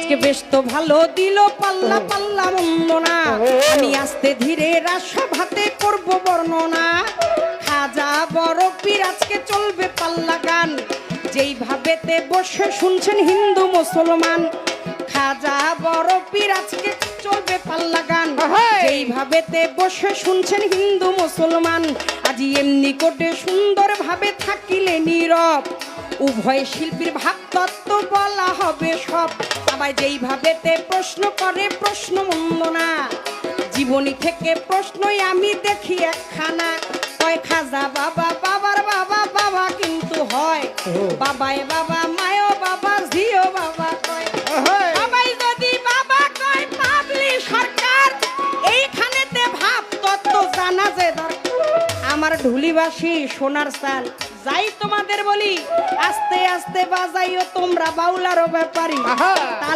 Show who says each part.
Speaker 1: আজকে বেশ তো ভালো দিল পাল্লা পাল্লা মন্দ না, আমি আস্তে ধীরে রাসভাতে করব বর্ণনা। খাজা বড় পীর আজকে চলবে পাল্লা গান, যেইভাবেতে বসে শুনছেন হিন্দু মুসলমান। খাজা বড় পীর আজকে চলবে পাল্লা গান, যেইভাবেতে বসে শুনছেন হিন্দু মুসলমান। আজি এমনি কোটে সুন্দর ভাবে থাকিলে নীরব, উভয় শিল্পীর ভাব তত্ত্ব বলা হবে সব। আবার যেইভাবেতে প্রশ্ন করে প্রশ্ন মন্দ না, জীবনী থেকে প্রশ্নই আমি দেখি একখানা। কয় খাজা বাবা বাবার বাবা বাবা কিন্তু হয়, বাবায় বাবা মায়ও বাবা ঝিও বাবা কয়। সবাই যদি বাবা কয় পাবলি সরকার, এইখানেতে ভাব তত্ত্ব জানা যে দরকার। আমার ঢুলিবাসী সোনার চাল, যাই তোমাদের বলি আস্তে আস্তে বাজাইও তোমরা বাউলারও ব্যাপারী।